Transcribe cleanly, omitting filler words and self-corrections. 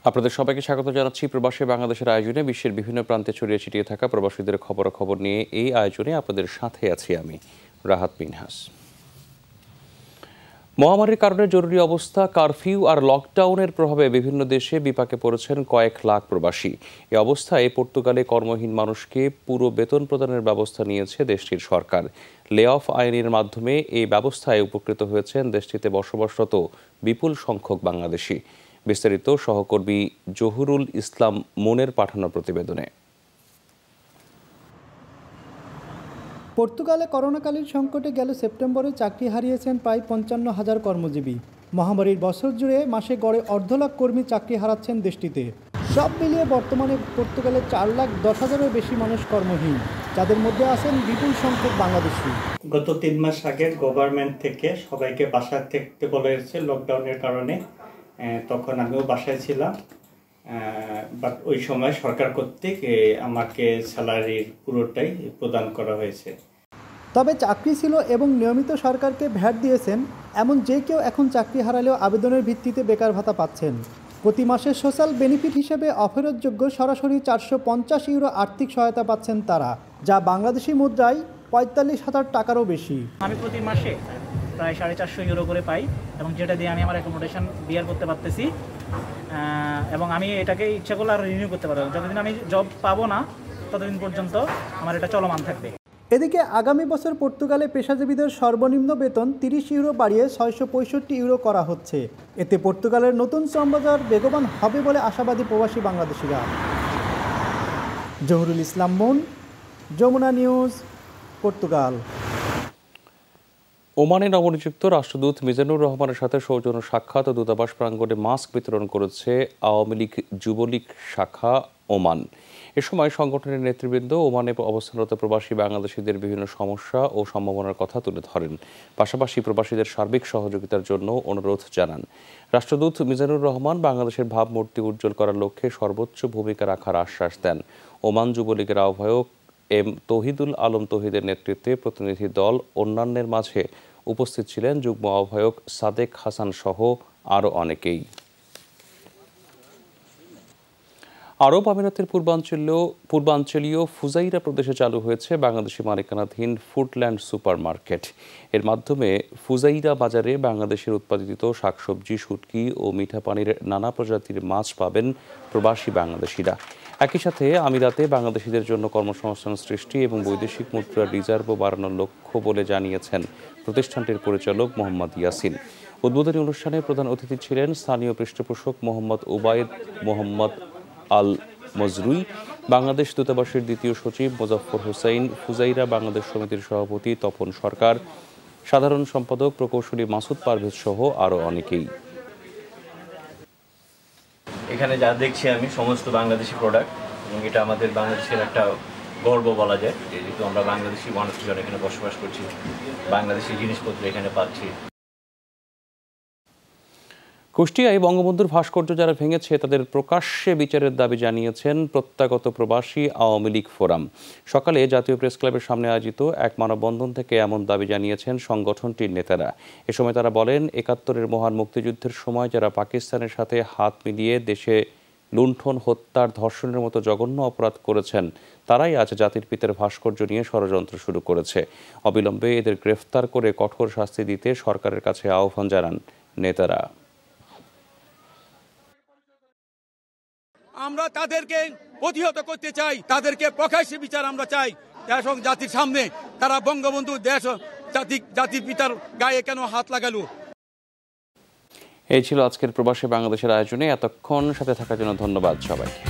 আপনাদের সবাইকে স্বাগত জানাচ্ছি প্রবাসী বাংলাদেশের আয়োজনে। বিশ্বের বিভিন্ন প্রান্তে ছড়িয়ে ছিটিয়ে থাকা প্রবাসীদের খবরাখবর নিয়ে এই আয়োজনে আপনাদের সাথে আছি আমি রাহাত মিনহাস। মহামারীর কারণে জরুরি অবস্থা, কারফিউ আর লকডাউনের প্রভাবে বিভিন্ন দেশে বিপাকে পড়েছেন কয়েক লাখ প্রবাসী। এই অবস্থায় পর্তুগালে কর্মহীন মানুষকে পুরো বেতন প্রদানের ব্যবস্থা নিয়েছে দেশটির সরকার। লে অফ আইনের মাধ্যমে এই ব্যবস্থায় উপকৃত হয়েছেন দেশটিতে বসবাসরত বিপুল সংখ্যক বাংলাদেশি। বিস্তারিত সহকর্মী জহুরুল ইসলাম মুনের পাঠানো প্রতিবেদনে। পর্তুগালে করোনাকালীন সংকটে গেল সেপ্টেম্বরে চাকরি হারিয়েছেন প্রায় ৫৫,০০০ কর্মজীবী। মহামারীর বছর জুড়ে মাসে গড়ে ১.৫ লাখ কর্মী চাকরি হারাচ্ছেন দেশটিতে। সব মিলিয়ে বর্তমানে পর্তুগালে ৪,১০,০০০-এর বেশি মানুষ কর্মহীন, যাদের মধ্যে আছেন বিপুল সংখ্যক বাংলাদেশি। গত ৩ মাস আগে গভর্নমেন্ট থেকে সবাইকে বাসায় থাকতে বলা হয়েছে লকডাউনের কারণে। তখন আমিও বাসায় ছিলাম, বাট ওই সময় সরকার কর্তৃক আমাকে স্যালারির পুরোটাই প্রদান করা হয়েছে। তবে চাকরি ছিল এবং নিয়মিত সরকারকে ভ্যাট দিয়েছেন এমন যে কেউ এখন চাকরি হারালেও আবেদনের ভিত্তিতে বেকার ভাতা পাচ্ছেন। প্রতি মাসে সোশ্যাল বেনিফিট হিসেবে অফেরতযোগ্য সরাসরি ৪৫০ ইউরো আর্থিক সহায়তা পাচ্ছেন তারা, যা বাংলাদেশি মুদ্রায় ৪৫,০০০ টাকারও বেশি। আমি প্রতি মাসে প্রায় 450 ইউরো করে পাই, এবং যেটা দিয়ে আমি আমার অ্যাকোমোডেশন বিয়ার করতে পারতেছি, এবং আমি এটাকে ইচ্ছা করলে আর রিনিউ করতে পারবো। যতদিন আমি জব পাবো না ততদিন পর্যন্ত আমার এটা চলমান থাকবে। এদিকে আগামী বছর পর্তুগালে পেশাজীবীদের সর্বনিম্ন বেতন ৩০ ইউরো বাড়িয়ে ৬৬৫ ইউরো করা হচ্ছে। এতে পর্তুগালের নতুন শ্রমবাজার বেগবান হবে বলে আশাবাদী প্রবাসী বাংলাদেশিরা। Zahurul Islam moon, Jamuna news, Portugal. ওমানে নবনিযুক্ত রাষ্ট্রদূত মিজানুর রহমানের সাথে সৌজন্য সাক্ষাৎ ও দূতাবাস প্রাঙ্গণে মাস্ক বিতরণ করেছে আওয়ামী লীগ যুবলীগ শাখা ওমান। এ সময় সংগঠনের নেতৃবৃন্দ ওমানে অবস্থানরত প্রবাসী বাংলাদেশিদের বিভিন্ন সমস্যা ও সম্ভাবনার কথা তুলে ধরেন। পাশাপাশি প্রবাসীদের সার্বিক সহযোগিতার জন্য অনুরোধ জানান। রাষ্ট্রদূত মিজানুর রহমান বাংলাদেশের ভাবমূর্তি উজ্জ্বল করার লক্ষ্যে সর্বোচ্চ ভূমিকা রাখার আশ্বাস দেন। ওমান যুবলীগের আহ্বায়ক এম তৌহিদুল আলম তৌহিদের নেতৃত্বে প্রতিনিধি দল অন্যান্যের মাঝে উপস্থিত ছিলেন যুগ্ম আহ্বায়ক সাদেক হাসান সহ আরও অনেকেই। আরব আমিরাতের পূর্বাঞ্চলীয় ফুজাইরা প্রদেশে চালু হয়েছে বাংলাদেশি মালিকানাধীন ফুডল্যান্ড সুপার মার্কেট। এর মাধ্যমে ফুজাইরা বাজারে বাংলাদেশের উৎপাদিত শাকসবজি, শুটকি ও মিঠা পানির নানা প্রজাতির মাছ পাবেন প্রবাসী বাংলাদেশিরা। একই সাথে আমিরাতে বাংলাদেশিদের জন্য কর্মসংস্থান সৃষ্টি এবং বৈদেশিক মুদ্রার রিজার্ভও বাড়ানোর লক্ষ্য বলে জানিয়েছেন প্রতিষ্ঠানটির পরিচালক মোহাম্মদ ইয়াসিন। উদ্বোধনী অনুষ্ঠানে প্রধান অতিথি ছিলেন স্থানীয় পৃষ্ঠপোষক মোহাম্মদ উবায়েদ মোহাম্মদ আল মজরুই, বাংলাদেশ দূতাবাসের দ্বিতীয় সচিব মোজাফফর হোসাইন, ফুজাইরা বাংলাদেশ সমিতির সভাপতি তপন সরকার, সাধারণ সম্পাদক প্রকৌশলী মাসুদ পারভেজ সহ আরও অনেকেই। এখানে যা দেখছি আমি সমস্ত বাংলাদেশি প্রোডাক্ট, এবং এটা আমাদের বাংলাদেশের একটা গর্ব বলা যায়, যেহেতু আমরা বাংলাদেশি মানুষজন এখানে বসবাস করছি, বাংলাদেশি জিনিসপত্র এখানে পাচ্ছি। কুষ্টিয়ায় বঙ্গবন্ধুর ভাস্কর্য যারা ভেঙেছে তাদের প্রকাশ্যে বিচারের দাবি জানিয়েছেন প্রত্যাগত প্রবাসী আওয়ামী লীগ ফোরাম। সকালে জাতীয় প্রেস ক্লাবের সামনে আয়োজিত এক মানববন্ধন থেকে এমন দাবি জানিয়েছেন সংগঠনটির নেতারা। এ সময় তারা বলেন, ৭১-এর মহান মুক্তিযুদ্ধের সময় যারা পাকিস্তানের সাথে হাত মিলিয়ে দেশে লুণ্ঠন, হত্যার, ধর্ষণের মতো জঘন্য অপরাধ করেছেন, তারাই আজ জাতির পিতার ভাস্কর্য নিয়ে ষড়যন্ত্র শুরু করেছে। অবিলম্বে এদের গ্রেফতার করে কঠোর শাস্তি দিতে সরকারের কাছে আহ্বান জানান নেতারা। আমরা তাদেরকে প্রতিহত করতে চাই, তাদেরকে প্রকাশ্যে বিচার আমরা চাই। দেশ এবং জাতির সামনে তারা বঙ্গবন্ধু দেশ জাতির পিতার গায়ে কেন হাত লাগালো। এই ছিল আজকের প্রবাসী বাংলাদেশের আয়োজনে। এতক্ষণ সাথে থাকার জন্য ধন্যবাদ সবাইকে।